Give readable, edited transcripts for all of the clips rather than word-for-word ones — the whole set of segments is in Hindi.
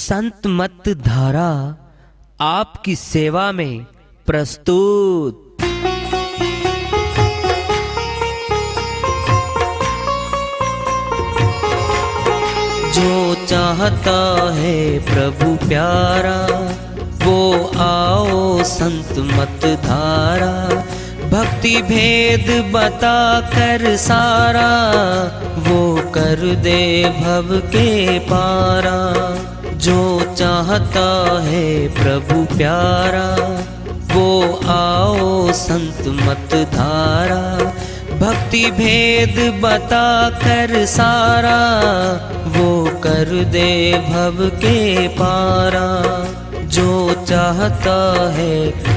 संत मत धारा आपकी सेवा में प्रस्तुत। जो चाहता है प्रभु प्यारा वो आओ संत मत धारा, भक्ति भेद बता कर सारा वो कर दे भव के पारा। जो चाहता है प्रभु प्यारा वो आओ संत मत धारा, भक्ति भेद बता कर सारा वो कर दे भव के पारा। जो चाहता है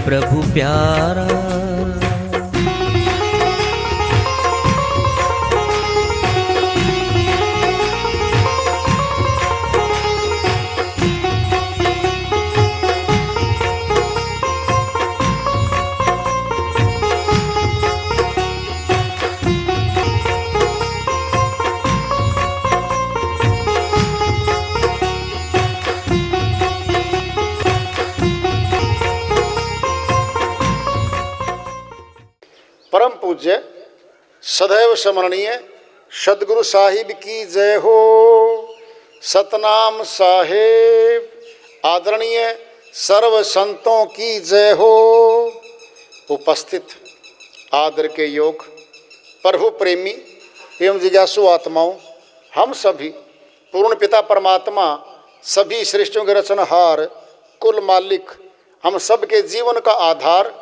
प्रभु प्यारा। परम पूज्य सदैव स्मरणीय सदगुरु साहिब की जय हो। सतनाम साहेब आदरणीय सर्व संतों की जय हो। उपस्थित आदर के योग प्रभु प्रेमी एवं जिज्ञासु आत्माओं, हम सभी पूर्ण पिता परमात्मा सभी सृष्टियों के रचनहार कुल मालिक हम सब के जीवन का आधार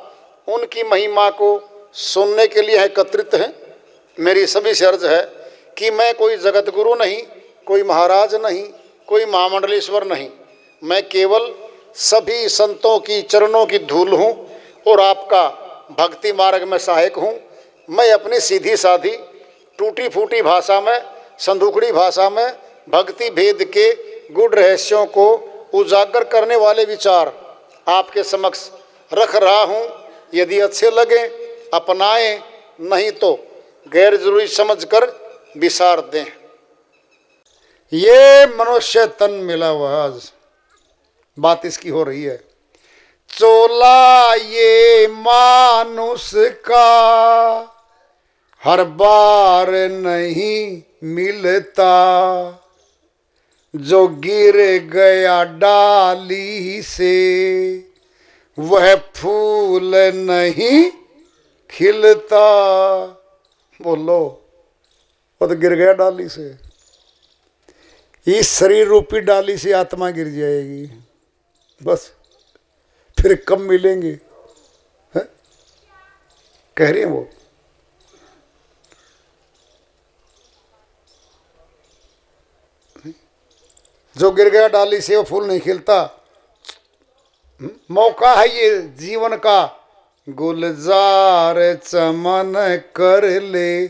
उनकी महिमा को सुनने के लिए एकत्रित हैं। मेरी सभी से अर्ज है कि मैं कोई जगत गुरु नहीं, कोई महाराज नहीं, कोई महामंडलेश्वर नहीं, मैं केवल सभी संतों की चरणों की धूल हूँ और आपका भक्ति मार्ग में सहायक हूँ। मैं अपनी सीधी साधी टूटी फूटी भाषा में, संदूकड़ी भाषा में भक्ति भेद के गुड़ रहस्यों को उजागर करने वाले विचार आपके समक्ष रख रहा हूँ। यदि अच्छे लगे अपनाएं, नहीं तो गैर जरूरी समझकर विसार दें। ये मनुष्य तन मिला हुआ, आज बात इसकी हो रही है। चोला ये मानुष का हर बार नहीं मिलता, जो गिर गया डाली से वह फूल नहीं खिलता। बोलो, वो तो गिर गया डाली से। इस शरीर रूपी डाली से आत्मा गिर जाएगी, बस फिर कब मिलेंगे है? कह रहे हैं वो। जो गिर गया डाली से वो फूल नहीं खिलता। मौका है ये जीवन का, गुलजार चमन कर ले।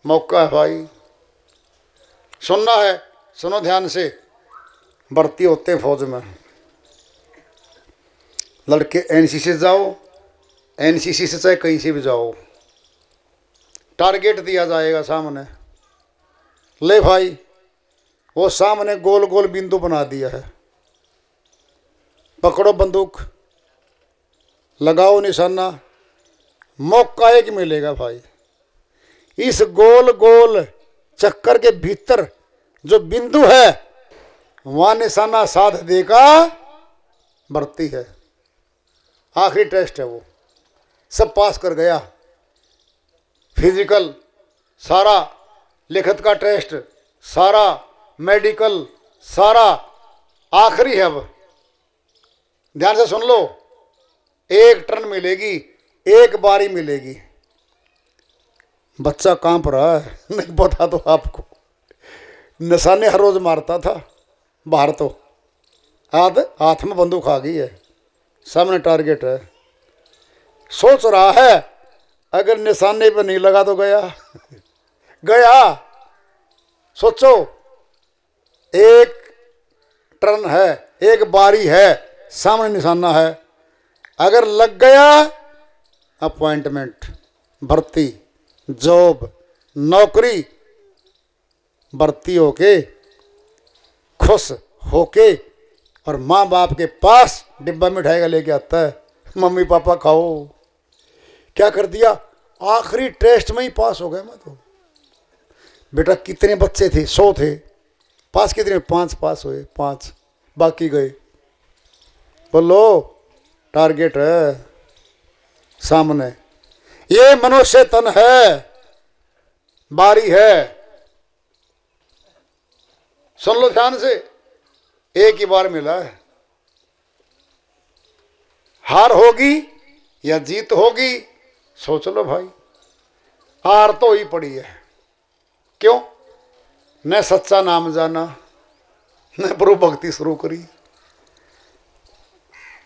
मौका है भाई, सुनना है, सुनो ध्यान से। भर्ती होते हैं फौज में लड़के, एनसीसी से जाओ, एनसीसी से चाहे कहीं से भी जाओ, टारगेट दिया जाएगा सामने। ले भाई, वो सामने गोल गोल बिंदु बना दिया है, पकड़ो बंदूक, लगाओ निशाना। मौका एक मिलेगा भाई। इस गोल गोल चक्कर के भीतर जो बिंदु है वहां निशाना साध देगा, भर्ती है। आखिरी टेस्ट है वो, सब पास कर गया। फिजिकल सारा, लिखत का टेस्ट सारा, मेडिकल सारा, आखिरी है अब। ध्यान से सुन लो, एक टर्न मिलेगी, एक बारी मिलेगी। बच्चा कांप रहा है, नहीं बता दो आपको। निशाने हर रोज मारता था बाहर, तो आज हाथ में बंदूक आ गई है, सामने टारगेट है। सोच रहा है अगर निशाने पे नहीं लगा तो गया गया। सोचो, एक टर्न है, एक बारी है, सामने निशाना है। अगर लग गया, अपॉइंटमेंट, भर्ती, जॉब, नौकरी। भर्ती होके खुश होके और माँ बाप के पास डिब्बा मिठाई का लेके आता है, मम्मी पापा खाओ। क्या कर दिया, आखिरी टेस्ट में ही पास हो गया मैं तो। बेटा कितने बच्चे थे, 100 थे, पास कितने, 5 पास हुए, 5 बाकी गए। बोलो टारगेट है सामने, ये मनुष्य तन है, बारी है। सुन लो ध्यान से, एक ही बार मिला है। हार होगी या जीत होगी, सोच लो भाई। हार तो ही पड़ी है, क्यों, न सच्चा नाम जाना, न प्रभु भक्ति शुरू करी,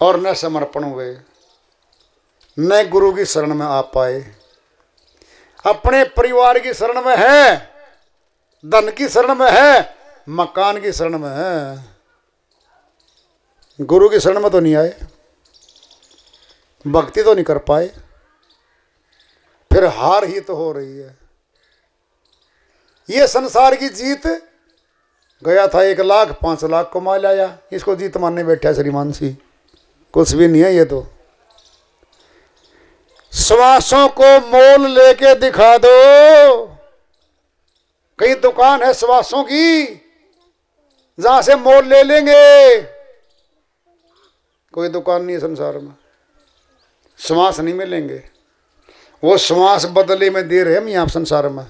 और न समर्पण हुए, न गुरु की शरण में आ पाए। अपने परिवार की शरण में है, धन की शरण में है, मकान की शरण में है, गुरु की शरण में तो नहीं आए, भक्ति तो नहीं कर पाए, फिर हार ही तो हो रही है। ये संसार की जीत, गया था 1 लाख 5 लाख कमा लाया, इसको जीत मानने बैठा श्रीमान सी, कुछ भी नहीं है ये तो। श्वासों को मोल लेके दिखा दो, कहीं दुकान है श्वासों की जहां से मोल ले लेंगे, कोई दुकान नहीं है संसार में, श्वास नहीं मिलेंगे। वो श्वास बदले में दे रहे हम यहाँ संसार में।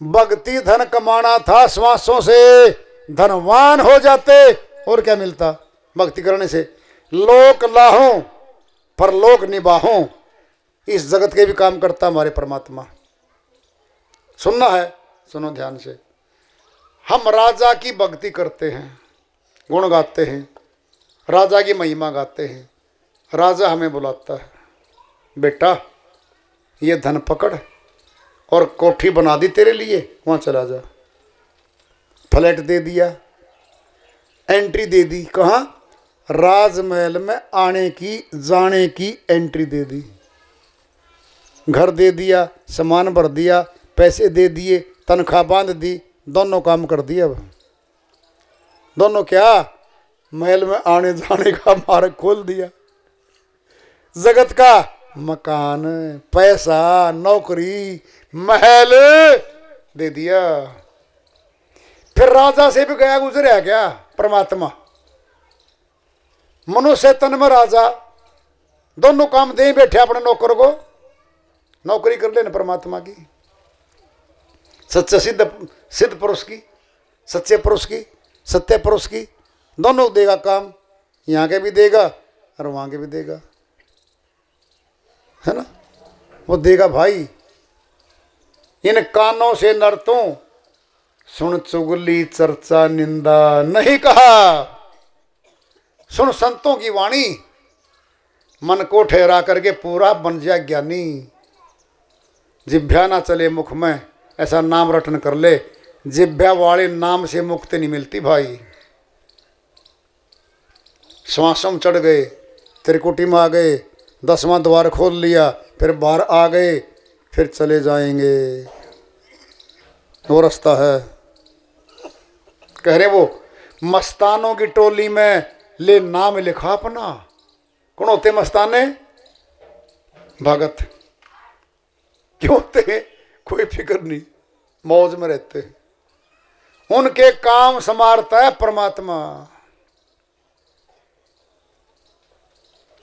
भक्ति धन कमाना था, श्वासों से धनवान हो जाते, और क्या मिलता भक्ति करने से, लोक लाहों पर लोक निभाहों, इस जगत के भी काम करता हमारे परमात्मा। सुनना है, सुनो ध्यान से। हम राजा की भक्ति करते हैं, गुण गाते हैं, राजा की महिमा गाते हैं, राजा हमें बुलाता है, बेटा ये धन पकड़ और कोठी बना दी तेरे लिए, वहाँ चला जा। फ्लैट दे दिया, एंट्री दे दी, कहाँ, राजमहल में आने की जाने की एंट्री दे दी, घर दे दिया, सामान भर दिया, पैसे दे दिए, तनख्वाह बांध दी, दोनों काम कर दिया। अब दोनों क्या, महल में आने जाने का मार्ग खोल दिया, जगत का मकान, पैसा, नौकरी, महल दे दिया। फिर राजा से भी गया गुजरा क्या परमात्मा, मनुष्य तन में राजा, दोनों काम दे बैठे अपने नौकर को, नौकरी कर लेना परमात्मा की, सच्चे सिद्ध पुरुष की, सच्चे पुरुष की, सत्य पुरुष की, दोनों देगा काम, यहाँ के भी देगा और वहाँ के भी देगा, है ना, वो देगा भाई। इन कानों से नर्तों सुन चुगली चर्चा निंदा नहीं कहा, सुन संतों की वाणी, मन को ठहरा करके पूरा बन जाए ज्ञानी। जिभ्या ना चले मुख में, ऐसा नाम रटन कर ले, जिभ्या वाले नाम से मुक्ति नहीं मिलती भाई। श्वासों में चढ़ गए, त्रिकुटी में आ गए, 10वां द्वार खोल लिया, फिर बाहर आ गए, फिर चले जाएंगे, वो रास्ता है। कह रहे वो मस्तानों की टोली में ले नाम लिखा अपना। कौन होते मस्ताने, भगत। क्यों होते हैं, कोई फिक्र नहीं, मौज में रहते हैं, उनके काम संवारता है परमात्मा,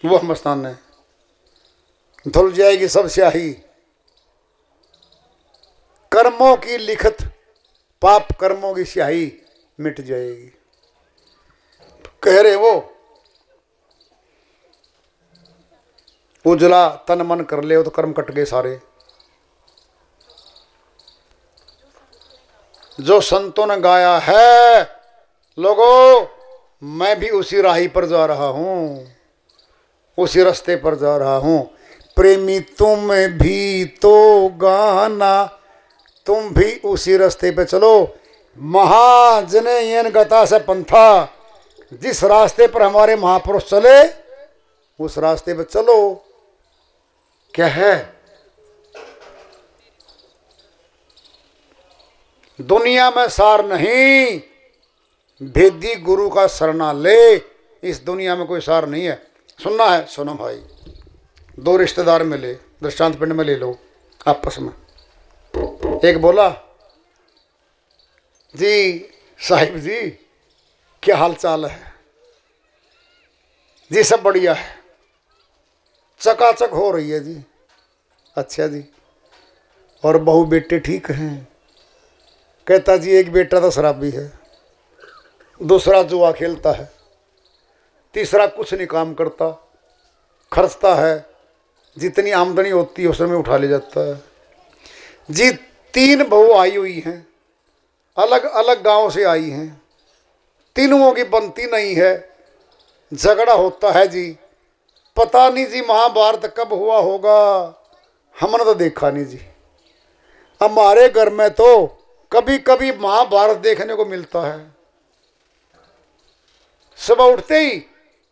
वह मस्तान है। धुल जाएगी सब स्याही, कर्मों की लिखत, पाप कर्मों की स्याही मिट जाएगी। कह रहे वो उजला तन मन कर ले तो कर्म कट गए सारे। जो संतों ने गाया है, लोगों मैं भी उसी राही पर जा रहा हूं, उसी रास्ते पर जा रहा हूं। प्रेमी तुम भी तो गाना, तुम भी उसी रास्ते पे चलो। महाजने येन गता से पंथा, जिस रास्ते पर हमारे महापुरुष चले उस रास्ते पे चलो। क्या है, दुनिया में सार नहीं, भेदी गुरु का शरणा ले, इस दुनिया में कोई सार नहीं है। सुनना है, सुनो भाई। दो रिश्तेदार मिले, दृष्टांत पिंड में ले लो आपस में। एक बोला, जी साहिब जी क्या हाल चाल है? जी सब बढ़िया है, चकाचक हो रही है जी। अच्छा जी, और बहू बेटे ठीक हैं? कहता जी एक बेटा तो शराबी है, दूसरा जुआ खेलता है, तीसरा कुछ नहीं काम करता, खर्चता है, जितनी आमदनी होती है उसमें उठा ले जाता है। जी 3 बहू आई हुई हैं, अलग अलग गांव से आई हैं, तीनों की बनती नहीं है, झगड़ा होता है जी। पता नहीं जी महाभारत कब हुआ होगा, हमने तो देखा नहीं जी। हमारे घर में तो कभी कभी महाभारत देखने को मिलता है। सुबह उठते ही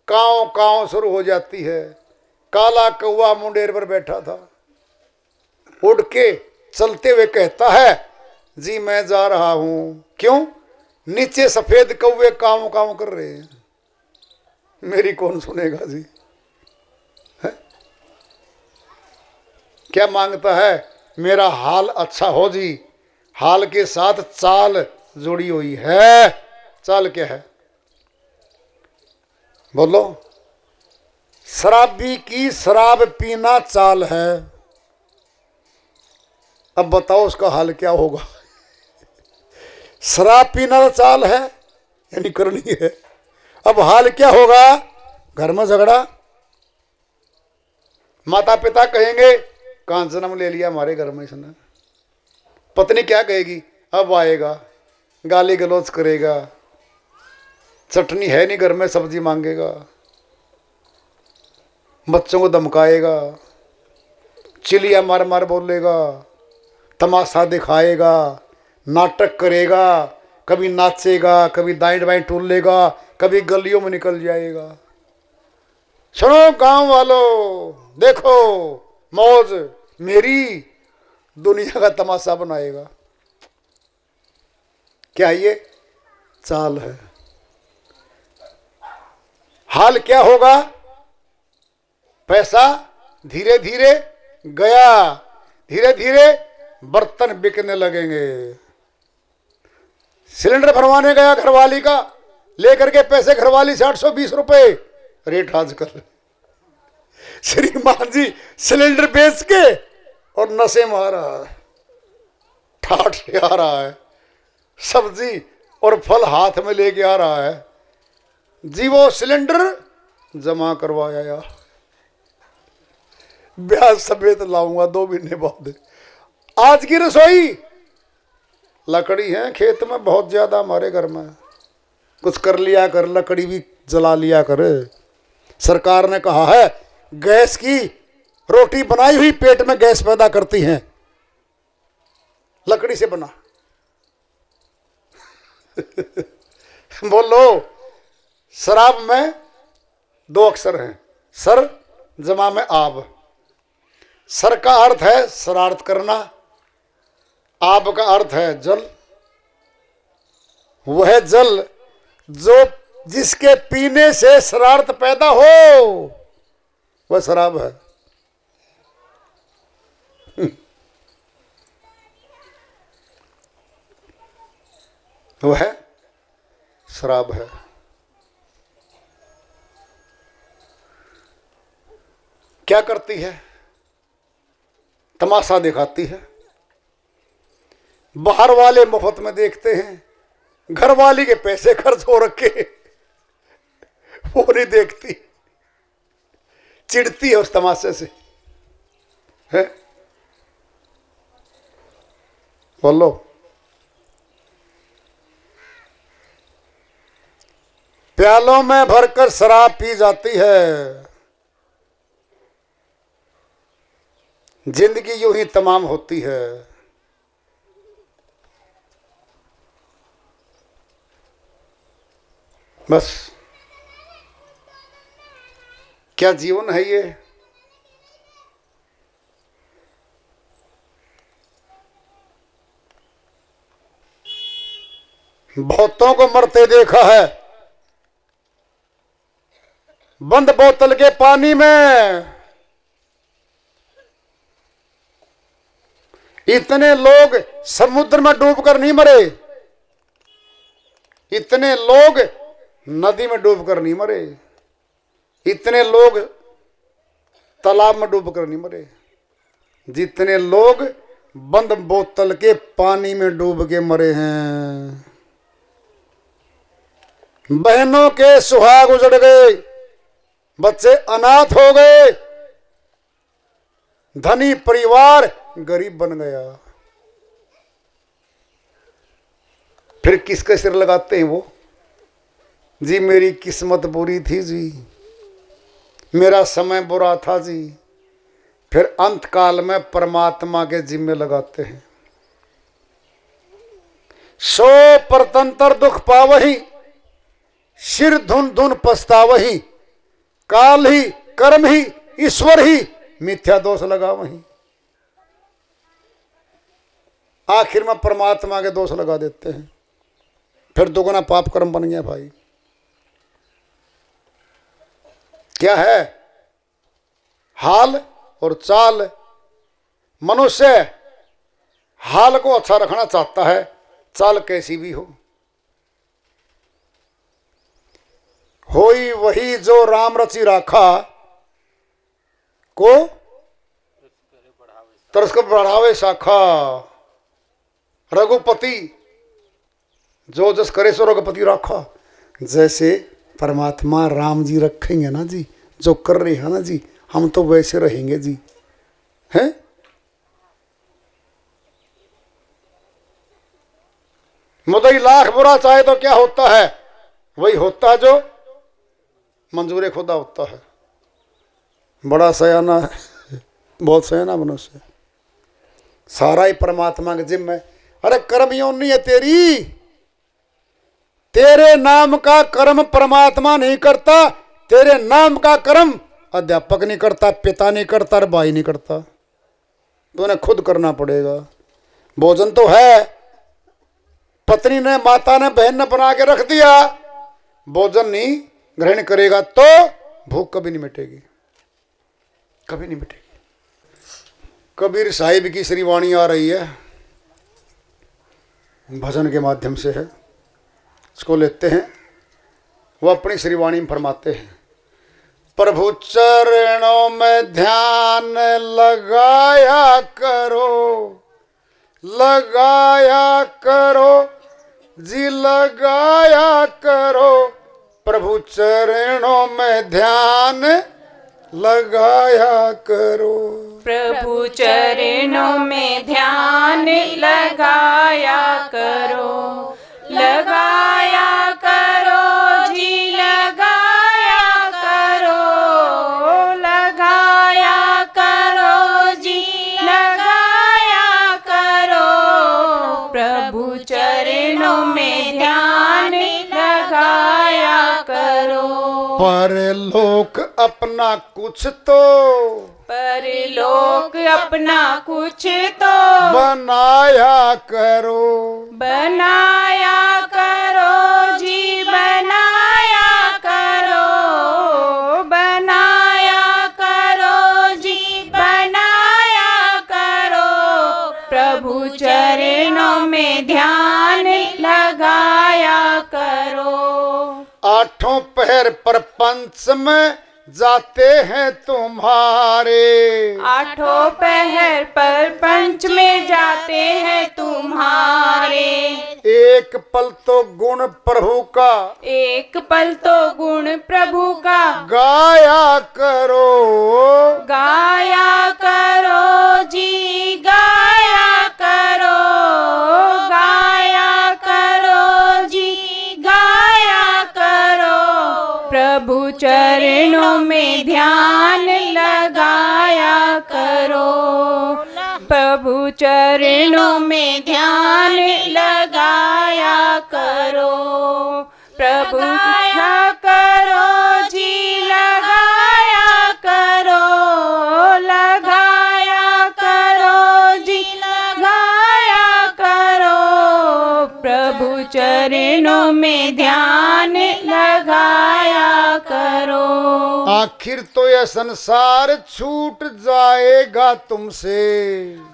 काँव काँव शुरू हो जाती है। काला कौवा मुंडेर पर बैठा था, उड़ के चलते हुए कहता है, जी मैं जा रहा हूं। क्यों? नीचे सफेद कौवे काँव काँव कर रहे हैं, मेरी कौन सुनेगा जी? है? क्या मांगता है? मेरा हाल अच्छा हो जी। हाल के साथ चाल जुड़ी हुई है। चाल क्या है? बोलो। शराबी की शराब पीना चाल है। अब बताओ उसका हाल क्या होगा? शराब पीना तो चाल है, यानी करनी है। अब हाल क्या होगा? घर में झगड़ा। माता पिता कहेंगे कहां जन्म ले लिया हमारे घर में इसने। पत्नी क्या कहेगी? अब आएगा, गाली गलौज करेगा, चटनी है नहीं घर में, सब्जी मांगेगा, बच्चों को धमकाएगा, चिलिया मार मार बोलेगा, तमाशा दिखाएगा, नाटक करेगा, कभी नाचेगा, कभी दाएं बाएं टूल लेगा, कभी गलियों में निकल जाएगा। सुनो गांव वालों, देखो मौज मेरी, दुनिया का तमाशा बनाएगा। क्या ये चाल है? हाल क्या होगा? पैसा धीरे धीरे गया, धीरे धीरे बर्तन बिकने लगेंगे। सिलेंडर भरवाने गया घरवाली का, लेकर के पैसे घरवाली से 820 रुपए रेट आजकल। श्रीमान जी सिलेंडर बेच के और नशे में आ रहा है, ठाठ से आ रहा है, सब्जी और फल हाथ में लेके आ रहा है जी। वो सिलेंडर जमा करवाया यार, ब्याज समेत लाऊंगा 2 महीने बाद। आज की रसोई लकड़ी है खेत में बहुत ज्यादा, हमारे घर में कुछ कर लिया कर, लकड़ी भी जला लिया कर। सरकार ने कहा है गैस की रोटी बनाई हुई पेट में गैस पैदा करती हैं, लकड़ी से बना। बोलो। शराब में 2 अक्षर हैं, सर जमा में आब। सर का अर्थ है शरारत करना, आब का अर्थ है जल। वह जल जो जिसके पीने से शरारत पैदा हो वह शराब है। वह शराब है। क्या करती है? तमाशा दिखाती है। बाहर वाले मुफ्त में देखते हैं, घर वाली के पैसे खर्च हो रखे, वो नहीं देखती, चिढ़ती है उस तमाशे से। है? बोलो। प्यालों में भरकर शराब पी जाती है, जिंदगी यूं ही तमाम होती है। बस क्या जीवन है ये? बहुतों को मरते देखा है बंद बोतल के पानी में। इतने लोग समुद्र में डूबकर नहीं मरे, इतने लोग नदी में डूबकर नहीं मरे, इतने लोग तालाब में डूबकर नहीं मरे, जितने लोग बंद बोतल के पानी में डूब के मरे हैं। बहनों के सुहाग उजड़ गए, बच्चे अनाथ हो गए, धनी परिवार गरीब बन गया। फिर किसके सिर लगाते हैं वो? जी मेरी किस्मत बुरी थी जी, मेरा समय बुरा था जी। फिर अंत काल में परमात्मा के जिम्मे लगाते हैं। सो परतंत्र दुख पावही, सिर धुन धुन पछतावही, काल ही कर्म ही ईश्वर ही मिथ्या दोष लगा वही। आखिर में परमात्मा के दोष लगा देते हैं, फिर दुगना पाप कर्म बन गया भाई। क्या है हाल और चाल? मनुष्य हाल को अच्छा रखना चाहता है, चाल कैसी भी हो। होई वही जो राम रचि राखा को तरस को बढ़ावे शाखा। रघुपति जो जस करे सो रघुपति राखा। जैसे परमात्मा राम जी रखेंगे ना जी, जो कर रहे हैं ना जी, हम तो वैसे रहेंगे जी, हैं? मुदई लाख बुरा चाहे तो क्या होता है? वही होता है जो मंजूर खुदा होता है। बड़ा सयाना है, बहुत सयाना मनुष्य, सारा ही परमात्मा के जिम्मे। अरे कर्म योनि है तेरी, तेरे नाम का कर्म परमात्मा नहीं करता, तेरे नाम का कर्म अध्यापक नहीं करता, पिता नहीं करता, और भाई नहीं करता, तो उन्हें खुद करना पड़ेगा। भोजन तो है, पत्नी ने माता ने बहन ने बना के रख दिया, भोजन नहीं ग्रहण करेगा तो भूख कभी नहीं मिटेगी, कभी नहीं मिटेगी। कबीर साहिब की श्री वाणी आ रही है, भजन के माध्यम से है, इसको लेते हैं। वो अपनी श्री वाणी में फरमाते हैं, प्रभु चरणों में ध्यान लगाया करो, लगाया करो जी, लगाया करो। प्रभु चरणों में ध्यान लगाया करो, प्रभु चरणों में ध्यान लगाया करो, लगाया करो जी, लगाया करो, लगाया करो जी, लगाया करो। प्रभु चरणों में ध्यान लगाया करो। परलोक अपना कुछ तो, परलोक अपना कुछ तो बनाया करो, बनाया करो जी, बनाया करो, बनाया करो जी, बनाया करो। प्रभु चरणों में ध्यान लगाया करो। आठों पहर प्रपंच में जाते हैं तुम्हारे, आठों पहर पर पंच में जाते हैं तुम्हारे। एक पल तो गुण प्रभु का, एक पल तो गुण प्रभु का गाया करो, गाया करो जी, गाया करो, गाया करो जी, गाया करो। प्रभु चरणों में ध्यान लगाया करो, प्रभु चरणों में ध्यान लगाया करो। प्रभु लगाया करो जी, लगाया करो, लगाया करो जी, लगाया करो। प्रभु चरण चरणों में ध्यान लगाया करो। आखिर तो यह संसार छूट जाएगा तुमसे,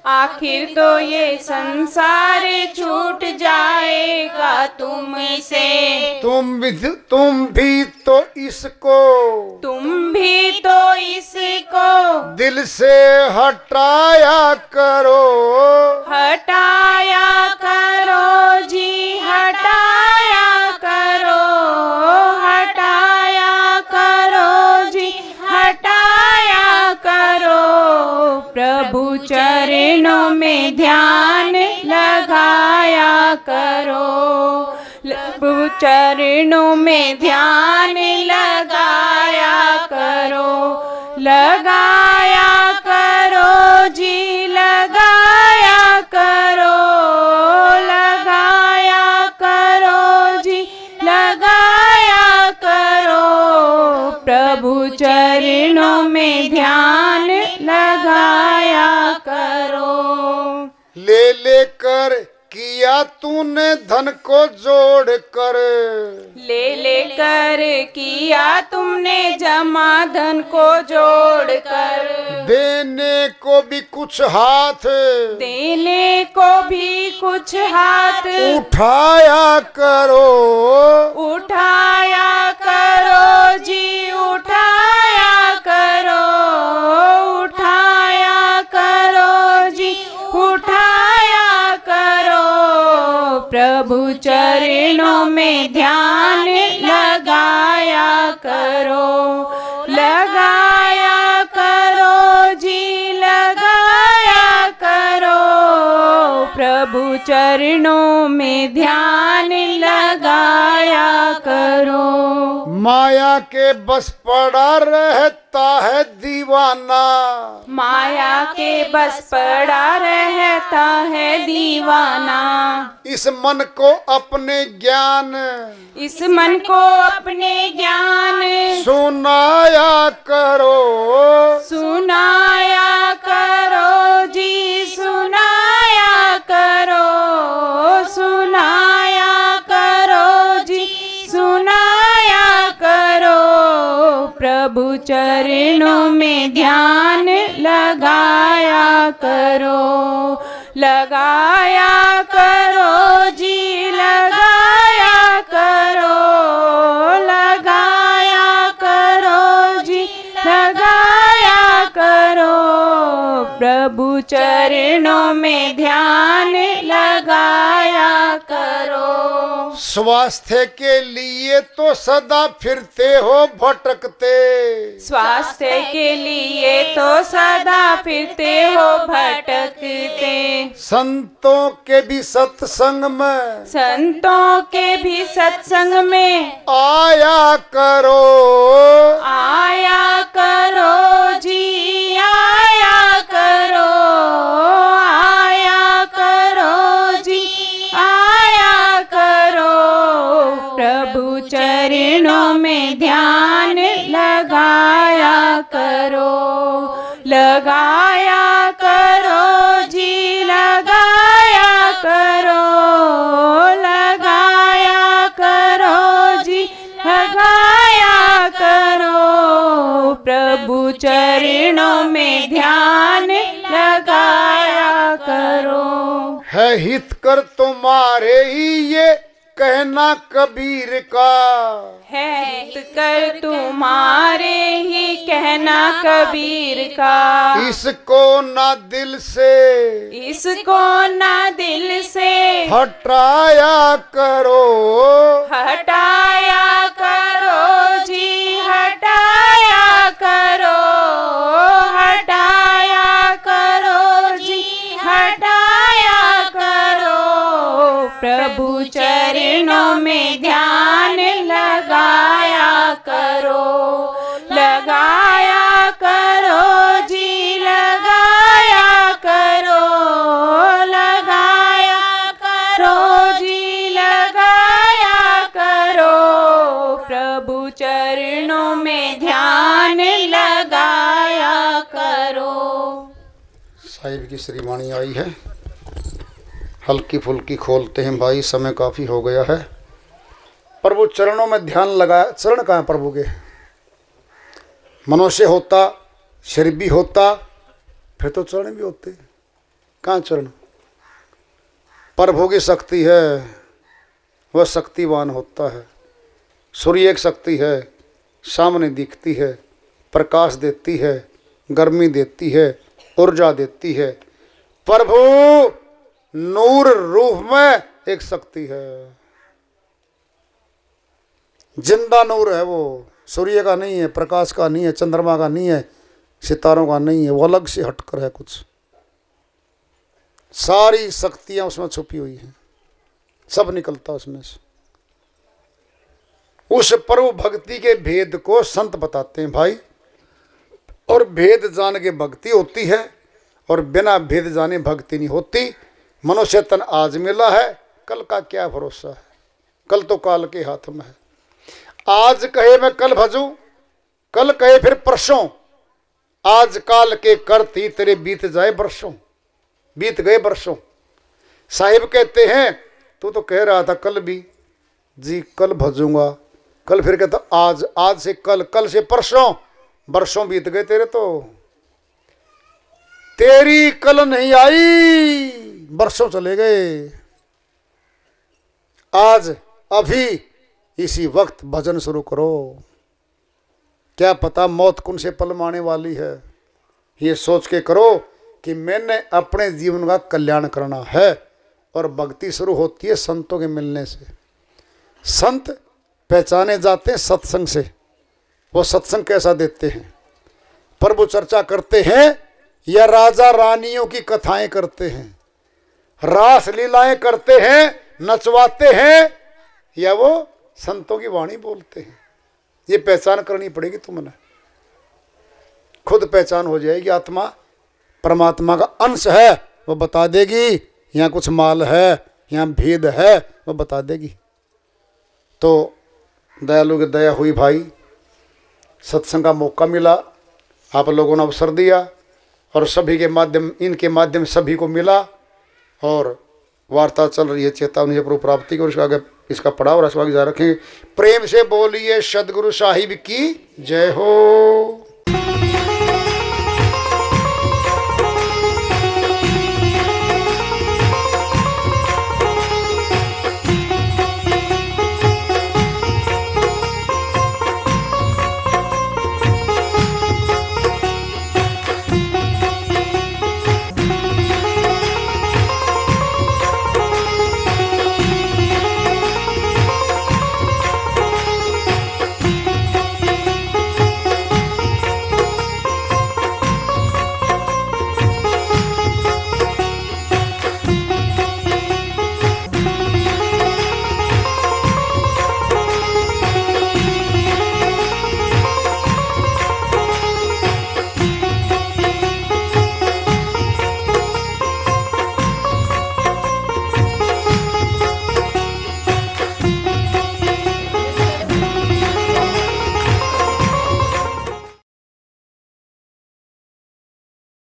आखिर तो ये संसार छूट जाएगा तुमसे। तुम भी तो इसको, तुम भी तो इसको दिल से हटाया करो। हटाया करो जी, हटाया करो, हटाया करो जी, हटाया करो। प्रभु चरणों में ध्यान लगाया करो। प्रभु चरणों में ध्यान लगाया करो। लगाया करो जी, लगाया करो, लगाया करो जी, लगाया करो। प्रभु चरणों में ध्यान लगाया करो। ले लेकर किया तूने धन को जोड़ कर, ले लेकर किया तुमने जमा धन को जोड़ कर। देने को भी कुछ हाथ, देने को भी कुछ हाथ, उठाया करो। उठाया करो जी, उठाया करो, उठाया करो जी, उठाया करो। प्रभु चरणों में ध्यान लगाया करो। लगाया करो जी, लगाया करो। प्रभु चरणों में ध्यान लगाया करो। माया के बस पड़ा रहता है दीवाना, माया के बस पड़ा रहता है दीवाना। इस मन को अपने ज्ञान, इस मन को अपने ज्ञान सुनाया करो। सुनाया करो जी, सुनाया करो, सुनाया करो जी, सुनाया करो। प्रभु चरणों में ध्यान लगाया करो। लगाया करो जी, लगाया करो, लगाया करो जी, लगाया करो। प्रभु चरणों में ध्यान लगाया करो। स्वास्थ्य के लिए तो सदा फिरते हो भटकते, स्वास्थ्य के लिए तो सदा फिरते हो भटकते। संतों के भी सत्संग में, संतों के भी सत्संग में आया करो। आया करो जी, आया करो, आया करो जी, आया करो। प्रभु चरणों में ध्यान लगाया करो। लगाया करो जी, लगाया करो, लगाया करो जी, लगाया करो। प्रभु चरणों में ध्यान लगाया करो। है हित कर तुम्हारे ही ये कहना कबीर का, है हित कर तुम्हारे ही कहना कबीर का। इसको ना दिल से, इसको ना दिल से हटाया करो। हटाया करो जी, हटाया करो, हटाया करो जी, हटाया करो। प्रभु चरणों में ध्यान लगाया करो। लगाया करो जी, लगाया करो, लगाया करो जी, लगाया करो। प्रभु चरणों में ध्यान लगाया करो। साहिब की श्रीवाणी आई है, हल्की फुल्की खोलते हैं भाई, समय काफ़ी हो गया है। प्रभु चरणों में ध्यान लगाया। चरण कहाँ है प्रभु के? मनुष्य होता, शरीर भी होता, फिर तो चरण भी होते। कहाँ चरण? प्रभु की शक्ति है, वह शक्तिवान होता है। सूर्य एक शक्ति है, सामने दिखती है, प्रकाश देती है, गर्मी देती है, ऊर्जा देती है। प्रभु नूर रूप में एक शक्ति है, जिंदा नूर है। वो सूर्य का नहीं है, प्रकाश का नहीं है, चंद्रमा का नहीं है, सितारों का नहीं है, वो अलग से हटकर है कुछ। सारी शक्तियां उसमें छुपी हुई हैं, सब निकलता उसमें से। उस प्रभु भक्ति के भेद को संत बताते हैं भाई। और भेद जान के भक्ति होती है, और बिना भेद जाने भक्ति नहीं होती। मनुष्य तन आज मिला है, कल का क्या भरोसा है? कल तो काल के हाथ में है। आज कहे मैं कल भजूं, कल कहे फिर परसों। आज काल के करती तेरे बीत जाए बरसों, बीत गए बरसों। साहिब कहते हैं तू तो कह रहा था कल भी जी कल भजूंगा, कल फिर कहता आज, आज से कल, कल से परसों, बरसों बीत गए तेरे। तो तेरी कल नहीं आई, बरसों चले गए। आज अभी इसी वक्त भजन शुरू करो। क्या पता मौत कौन से पल में आने वाली है। ये सोच के करो कि मैंने अपने जीवन का कल्याण करना है। और भक्ति शुरू होती है संतों के मिलने से। संत पहचाने जाते हैं सत्संग से। वो सत्संग कैसा देते हैं? प्रभु चर्चा करते हैं या राजा रानियों की कथाएं करते हैं, रास लीलाएं करते हैं, नचवाते हैं, या वो संतों की वाणी बोलते हैं? ये पहचान करनी पड़ेगी तुमने। खुद पहचान हो जाएगी। आत्मा परमात्मा का अंश है, वो बता देगी। यहाँ कुछ माल है, यहाँ भेद है, वो बता देगी। तो दयालु की दया हुई भाई, सत्संग का मौका मिला, आप लोगों ने अवसर दिया, और सभी के माध्यम, इनके माध्यम सभी को मिला। और वार्ता चल रही है चेतावनी प्रभु प्राप्ति की, और इसका आगे इसका पड़ाव और आगे जा रखें। प्रेम से बोलिए सदगुरु साहिब की जय हो।